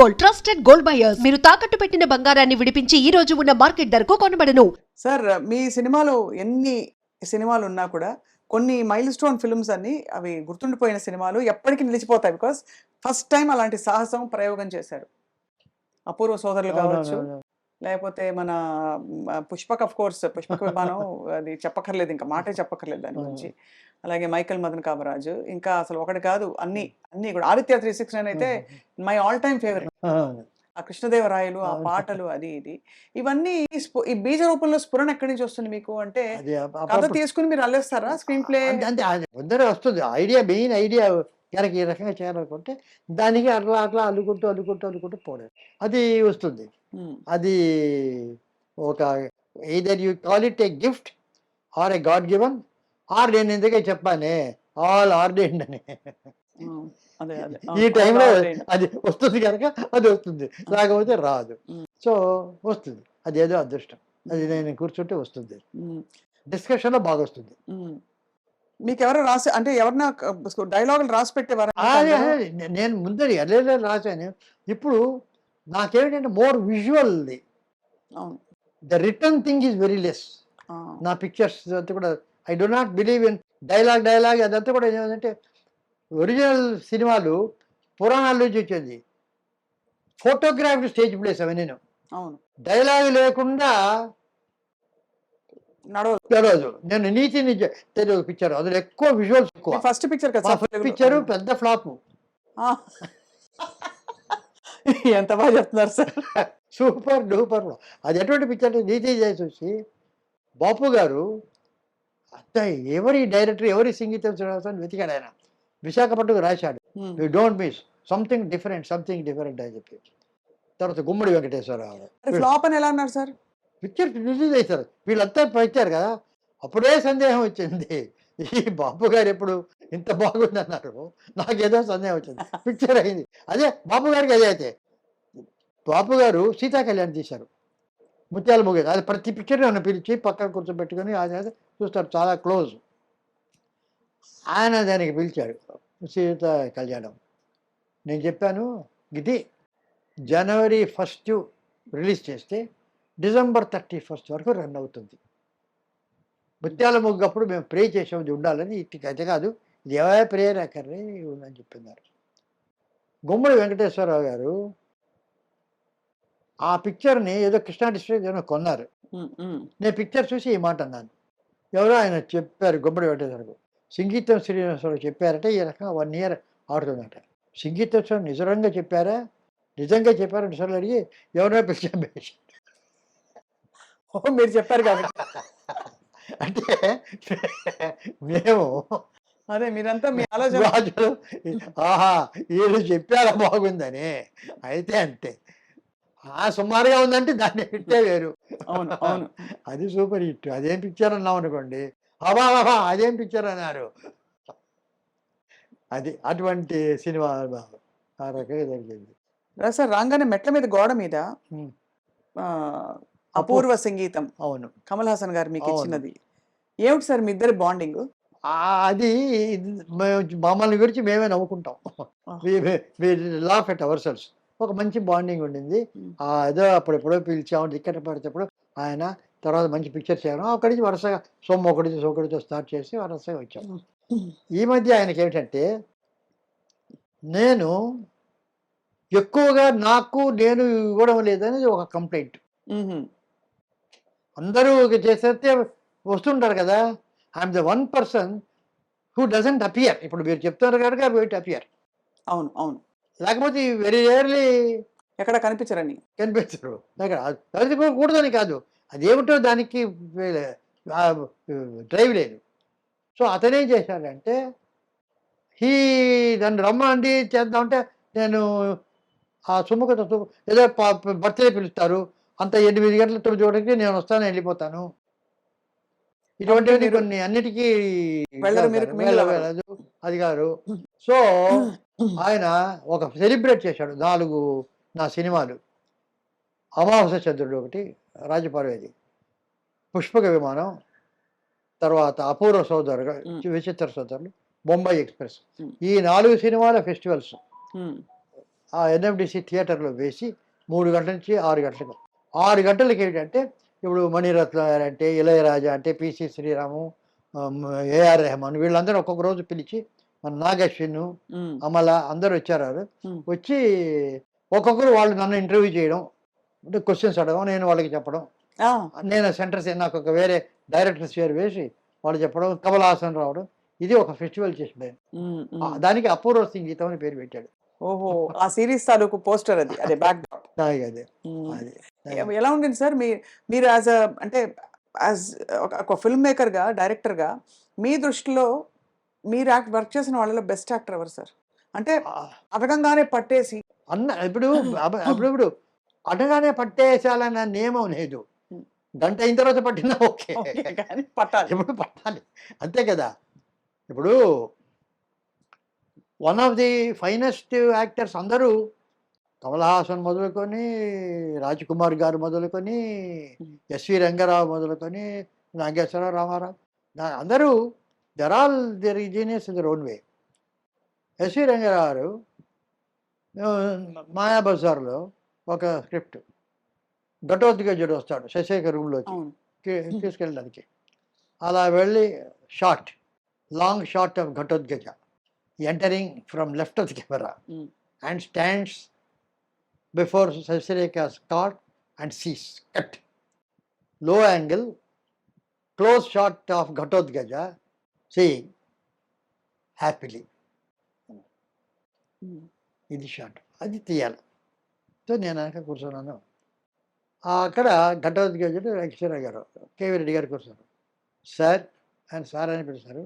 Gold, trusted gold buyers. మీరు తాకట్టు పెట్టిన బంగారాన్ని విడిపించి ఈ రోజు ఉన్న మార్కెట్ ధరకు కొనబడను. సార్ మీ సినిమాలో ఎన్ని సినిమాలు ఉన్నా కూడా కొన్ని మైల్ స్టోన్ ఫిల్మ్స్ అన్ని అవి గుర్తుండిపోయిన సినిమాలు ఎప్పటికీ నిలిచిపోతాయి. బికాస్ ఫస్ట్ టైం అలాంటి సాహసం ప్రయోగం చేశారు. అపూర్వ సోదరులు కావచ్చు, లేకపోతే మన పుష్పక్, ఆఫ్ కోర్స్ పుష్పక విమానం, అది చెప్పక్కర్లేదు, ఇంకా మాటే చెప్పక్కర్లేదు దాని గురించి. అలాగే మైకల్ మదన్ కామరాజు, ఇంకా అసలు ఒకటి కాదు అన్ని కూడా. ఆదిత్య 369 అయితే మై ఆల్ టైమ్ ఫేవరెట్. ఆ కృష్ణదేవరాయలు, ఆ పాటలు, అది ఇది ఇవన్నీ ఈ బీజ రూపంలో స్ఫురణ ఎక్కడి నుంచి వస్తుంది మీకు? అంటే కథ తీసుకుని మీరు అల్లేస్తారా స్క్రీన్ ప్లే? అంటే అందరూ వస్తుంది ఐడియా, మెయిన్ ఐడియా కనుక ఈ రకంగా చేయాలనుకుంటే దానికి అట్లా అట్లా అల్లుకుంటూ పోవడం అది వస్తుంది. అది ఒక either you call it a gift or a god given, or నేను ఎందుకే చెప్పానే ఆల్ ఆర్డెండ్ అని. ఈ టైంలో అది వస్తుంది కనుక అది వస్తుంది, లేకపోతే రాదు. సో వస్తుంది, అదేదో అదృష్టం. అది నేను కూర్చుంటే వస్తుంది, డిస్కషన్లో బాగా వస్తుంది. మీకు ఎవరు రాసి, అంటే ఎవరన్నా డైలాగులు రాసి పెట్టేవారు? నేను ముందర ఎర్లీ రాశాను. ఇప్పుడు నాకేమిటంటే more visual, the return thing is very less. నా పిక్చర్స్ అంతా కూడా I do not believe in dialogue అదంతా కూడా ఏమంటే ఒరిజినల్ సినిమాలు పురాణాల నుంచి వచ్చింది. ఫోటోగ్రాఫీ స్టేజ్ ప్లేస్ అవన్నీ. అవును, డైలాగ్ లేకుండా నడవదు. నేను నీతి తెలుగు పిక్చర్ అందులో ఎక్కువ విజువల్స్ ఎక్కువ. ఫస్ట్ పిక్చర్ కదా, ఫస్ట్ పిక్చర్ పెద్ద ఫ్లాప్. ఎంత బాగా చెప్తున్నారు సార్, సూపర్ డూపర్. అది ఎటువంటి పిక్చర్? నీతి చేసి వచ్చి బాపు గారు అంత ఎవరి డైరెక్టర్, ఎవరి సంగీతం వెతికాడు ఆయన. విశాఖపట్నం రాశాడు, you don't miss something different అని చెప్పి. తర్వాత గుమ్మడి వెంకటేశ్వరరావు ఫ్లాప్ అని ఎలా అన్నారు సార్? పిక్చర్ రిలీజ్ అవుతారు, వీళ్ళంతా పెట్టారు కదా. అప్పుడే సందేహం వచ్చింది, ఈ బాపు గారు ఎప్పుడు ఇంత బాగుంది అన్నారు. నాకేదో సందేహం వచ్చింది, పిక్చర్ అయింది. అదే బాపు గారికి అదే. అయితే బాపు గారు సీతా కళ్యాణ్ తీశారు, ముత్యాల ముగ్గు. అది ప్రతి పిక్చర్ నన్ను పిలిచి పక్కన కూర్చోబెట్టుకొని ఆయన చూస్తారు, చాలా క్లోజ్. ఆయన దానికి పిలిచాడు సీతా కళ్యాణం. నేను చెప్పాను, ఇది జనవరి 1 రిలీజ్ చేస్తే డిసెంబర్ 31 వరకు రన్ అవుతుంది. ముత్యాల ముగ్గు అప్పుడు మేము ప్రే చేసాం, ఇది ఉండాలని. ఇటు అయితే కాదు, ఇది ఎవరే ప్రేయర్ అక్కర్రే ఉందని చెప్పినారు. గుమ్మడి వెంకటేశ్వరరావు గారు ఆ పిక్చర్ని ఏదో కృష్ణా డిస్ట్రిక్ట్ ఏదో కొన్నారు. నేను పిక్చర్ చూసి ఈ మాట అన్నాను. ఎవరో ఆయన చెప్పారు, గుమ్మడి వెంకటేశ్వరరావు సంగీతం శ్రీనివాసరావు చెప్పారట, ఈ రకంగా 1 year ఆడుతుందట. సంగీతం నిజంగా చెప్పారా నిజంగా అడిగి ఎవరో పిలిచాం. మీరు చెప్పారు కాబట్టి అంటే మేము అదే మీరంతా మీ ఆలోచన, ఆహా వీళ్ళు చెప్పారా బాగుందని. అయితే అంతే, సుమారుగా ఉందంటే దాన్ని హిట్టే వేరు. అవును అవును, అది సూపర్ హిట్. అదేం పిక్చర్ అన్నాం అనుకోండి, అబా అదేం పిక్చర్ అన్నారు. అది అటువంటి సినిమా ఆ రకంగా జరిగింది. సార్ రాగానే మెట్ల మీద గోడ మీద అపూర్వ సంగీతం, అవును, కమల్ కమల్ హాసన్ గారు మీకు ఇచ్చినది ఏమిటి సార్ మీ ఇద్దరి బాండింగ్? అది మమ్మల్ని గురించి మేమే నవ్వుకుంటాం, లాఫ్ ఎట్ అవర్ సెల్స్. ఒక మంచి బాండింగ్ ఉండింది. ఏదో అప్పుడెప్పుడో పిలిచాము, టికెట్ పడితేప్పుడు ఆయన. తర్వాత మంచి పిక్చర్ చేయడం, అక్కడి నుంచి వరుసగా ఒకటితో స్టార్ట్ చేసి వరుసగా వచ్చాము. ఈ మధ్య ఆయనకి ఏమిటంటే, నేను ఎక్కువగా నేను ఇవ్వడం లేదనేది ఒక కంప్లైంట్. అందరూ చేసేస్తే వస్తుంటారు కదా, I'm the 1% who doesn't appear. ఇప్పుడు మీరు చెప్తున్నారు కనుక వెయిట్ అపియర్. అవును అవును, లేకపోతే వెరీ రేర్లీ ఎక్కడ కనిపించరని కనిపించరు. కూడదని కాదు, అదేమిటో దానికి డ్రైవ్ లేదు. సో అతనేం చేశాడంటే, నన్ను రమ్మండి చేద్దామంటే, నేను ఆ సుముఖత ఏదో బర్త్డే పిలుస్తారు, అంత 8 గంటల 9 గంటలకి నేను వస్తాను, వెళ్ళిపోతాను. ఇటువంటివి కొన్ని అన్నిటికీ వెళ్ళదు అది గారు. సో ఆయన ఒక సెలబ్రేట్ చేశాడు 4 నా సినిమాలు. అమావాస్య చంద్రుడు ఒకటి, రాజపార్వతి, పుష్పక విమానం, తర్వాత అపూర్వ సోదరు, విచిత్ర సోదరులు, బొంబాయి ఎక్స్ప్రెస్. ఈ 4 సినిమాల ఫెస్టివల్స్ ఆ ఎన్ఎండిసి థియేటర్లో వేసి 3 గంటల నుంచి 6 గంటలకు 6 గంటలకి ఏంటంటే ఇప్పుడు మణిరత్న గారు అంటే ఇళయరాజా అంటే పిసి శ్రీరాము ఏఆర్ రెహమాన్ వీళ్ళందరూ ఒక్కొక్క రోజు పిలిచి మన నాగశ్విన్ ఉమ్, అమల అందరూ వచ్చారు వాళ్ళు. ఉమ్, వచ్చి ఒక్కొక్కరు వాళ్ళు నన్ను ఇంటర్వ్యూ చేయడం అంటే క్వశ్చన్స్ అడగడం నేను వాళ్ళకి చెప్పడం ఆ, నేను సెంటర్స్ నాకు ఒక వేరే డైరెక్టర్స్ పేరు వేసి వాళ్ళు చెప్పడం కమల్ హాసన్ రావడం ఇది ఒక ఫెస్టివల్ చేసిన ఉమ్, ఉమ్. దానికి అపూర్వ సంగీతం అని పేరు పెట్టాడు. ఓహో, ఆ సిరీస్ తాలూకు పోస్టర్ అది, అదే బ్యాక్ డ్రాప్. దానికి అదే అది ఎలా ఉండింది సార్ మీరు యాజ్ అంటే యాజ్ ఒక ఫిల్మ్ మేకర్గా, డైరెక్టర్గా మీ దృష్టిలో మీరు వర్క్ చేసిన వాళ్ళలో బెస్ట్ యాక్టర్ ఎవరు సార్? అంటే అడగంగానే పట్టేసి ఇప్పుడు అప్పుడప్పుడు అడగానే పట్టేసాలన్న నియమం లేదు. గంట అయిన తర్వాత పట్టినా ఓకే, కానీ పట్టాలి. ఎప్పుడు పట్టాలి అంతే కదా. ఇప్పుడు one of the finest actors అందరూ కమల్ హాసన్ మొదలుకొని రాజ్ కుమార్ గారు మొదలుకొని ఎస్వి రంగారావు మొదలుకొని నాగేశ్వరరావు రామారావు అందరూ their all their genius in their own way. SV Ranga Rao garu మాయాబజార్లో ఒక స్క్రిప్ట్ ఘటోద్గజుడు వస్తాడు శశేఖర్ రూమ్లోకి అవును. తీసుకెళ్ళడానికి. అలా వెళ్ళి long shot of Ghatotkacha entering from left of the camera Mm. And stands before Sasirekha's cot and sees cut low angle close shot of Ghatotkacha seeing happily. Um, ఇది shot అది తీయాలి. సో నేను వెనక కూర్చున్నాను. అక్కడ ఘటోద్గజుడు వెంకటేశ్వర గారు కేవీ రెడ్డి గారు కూర్చున్నారు. సార్ ఆయన సార్ అని పిలిచారు.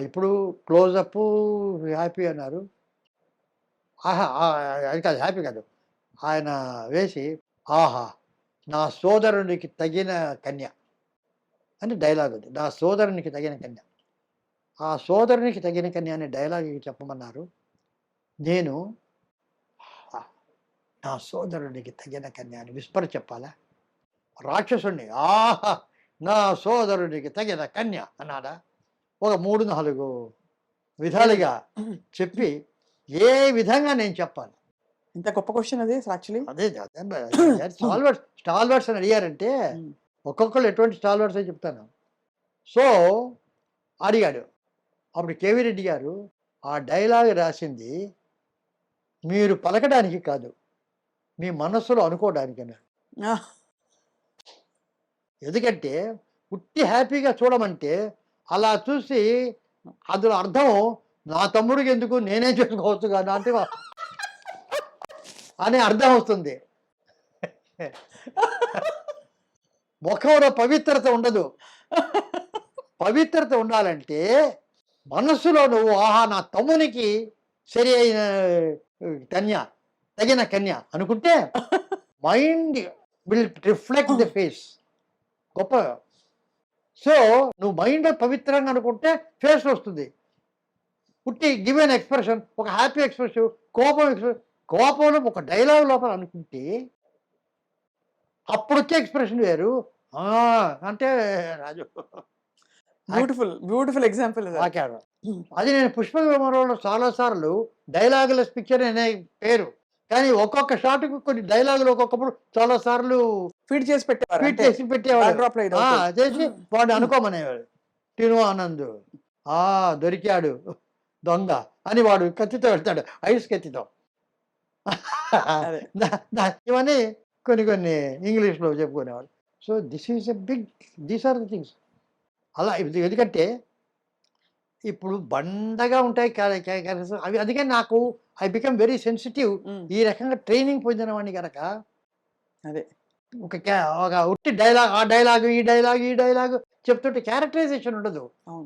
ఇప్పుడు క్లోజప్ హ్యాపీ అన్నారు. అది కాదు హ్యాపీ కాదు, ఆయన వేసి ఆహా నా సోదరునికి తగిన కన్య అని డైలాగ్ ఉంది. నా సోదరునికి తగిన కన్య, ఆ సోదరునికి తగిన కన్య అనే డైలాగ్ చెప్పమన్నారు. నేను నా సోదరునికి తగిన కన్య అని విస్పర్ చెప్పాలా? రాక్షసుణ్ణి ఆహా నా సోదరునికి తగిన కన్య అన్నాడా? ఒక 3-4 విధాలుగా చెప్పి ఏ విధంగా నేను చెప్పాలి? ఇంత గొప్ప క్వశ్చన్ అది యాక్చువల్లీ. అదే స్టాల్వర్డ్స్ అని అడిగారంటే ఒక్కొక్కరు ఎటువంటి స్టాల్వర్డ్స్ అని చెప్తాను. సో అడిగాడు. అప్పుడు కేవీ రెడ్డి గారు ఆ డైలాగ్ రాసింది మీరు పలకడానికి కాదు, మీ మనస్సులో అనుకోవడానికి అన్నాడు. ఎందుకంటే ఉట్టి హ్యాపీగా చూడమంటే అలా చూసి అందులో అర్థం నా తమ్ముడికి ఎందుకు నేనే చేసుకోవచ్చు కదా అంటే అనే అర్థం వస్తుంది. ముఖంలో పవిత్రత ఉండదు. పవిత్రత ఉండాలంటే మనస్సులో నువ్వు ఆహా నా తమ్మునికి సరి అయిన కన్య తగిన కన్య అనుకుంటే mind will reflect the face. గొప్ప. సో నువ్వు మైండ్ పవిత్రంగా అనుకుంటే ఫేస్ వస్తుంది. పుట్టి గివెన్ ఎక్స్ప్రెషన్, ఒక హ్యాపీ ఎక్స్ప్రెషన్, కోపంలో ఒక డైలాగ్ లోపల అనుకుంటే అప్పుడు వచ్చే ఎక్స్ప్రెషన్ వేరు. అంటే రాజు బ్యూటిఫుల్ ఎగ్జాంపుల్. అది నేను పుష్ప విమానంలో చాలాసార్లు డైలాగులెస్ పిక్చర్ అనే పేరు, కానీ ఒక్కొక్క షాట్కు కొన్ని డైలాగులు ఒక్కొక్కప్పుడు చాలా సార్లు ఫీడ్ చేసి పెట్టేవాడు. చేసి వాడు అనుకోమనేవాడు. టిను ఆనంద్ దొరికాడు దొంగ అని వాడు కత్తితో పెడతాడు, ఐస్ కత్తితో. ఇవన్నీ కొన్ని ఇంగ్లీష్లో చెప్పుకునేవాడు. So these are the things. అలా ఎందుకంటే ఇప్పుడు బండగా ఉంటాయి అవి. అందుకే నాకు ఐ బికమ్ వెరీ సెన్సిటివ్. ఈ రకంగా ట్రైనింగ్ పొందిన వాడిని కనుక అదే ఒక ఉట్టి ఈ డైలాగ్ చెప్తుంటే క్యారెక్టరైజేషన్ ఉండదు.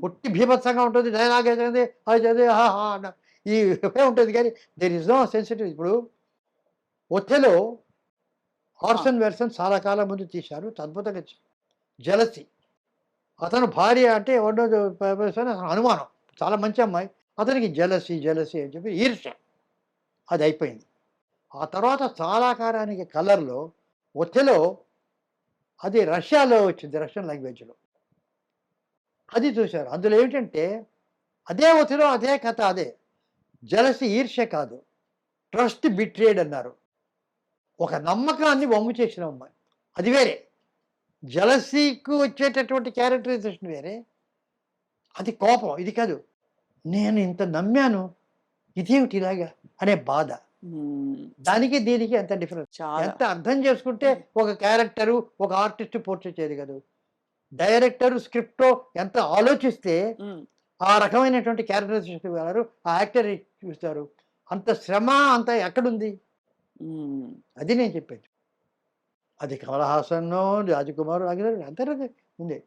ఉట్టి భీభత్సంగా ఉంటుంది డైలాగ్ అయితే అది ఈ ఉంటుంది, కానీ దేర్ ఇస్ నో సెన్సిటివ్. ఇప్పుడు ఒథెలో ఆర్సన్ వెల్సన్ చాలా కాలం ముందు తీశారు, అద్భుతంగా జలసి. అతను భార్య అంటే ఎవడో అనుమానం, చాలా మంచి అమ్మాయి, అతనికి జలసి అని చెప్పి ఈర్ష్య. అది అయిపోయింది. ఆ తర్వాత చాలా కాలానికి కలర్లో ఒథెలో అది రష్యాలో వచ్చింది, రష్యన్ లాంగ్వేజ్లో. అది చూశారు. అందులో ఏమిటంటే అదే ఒథెలో అదే కథ, అదే జలసి ఈర్ష్య కాదు, ట్రస్ట్ బిట్రేడ్ అన్నారు. ఒక నమ్మకాన్ని వమ్ము చేసిన అమ్మాయి, అది వేరే. జలసీకు వచ్చేటటువంటి క్యారెక్టరైజేషన్ వేరే, అది కోపం. ఇది కాదు, నేను ఇంత నమ్మాను, ఇదేమిటి ఇలాగా అనే బాధ. దానికి దీనికి ఎంత డిఫరెన్స్, చాలా ఎంత అర్థం చేసుకుంటే ఒక క్యారెక్టరు, ఒక ఆర్టిస్ట్ పోర్ట్రేట్ చేయదు కదా. డైరెక్టర్ స్క్రిప్ట్ ఎంత ఆలోచిస్తే ఆ రకమైనటువంటి క్యారెక్టరైజేషన్ ఇవ్వగలరు, ఆ యాక్టర్ చూస్తారు. అంత శ్రమ అంత ఎక్కడుంది, అది నేను చెప్పేది. అది కమల్ హాసన్, రాజకుమార్ అందరూ ఉంది.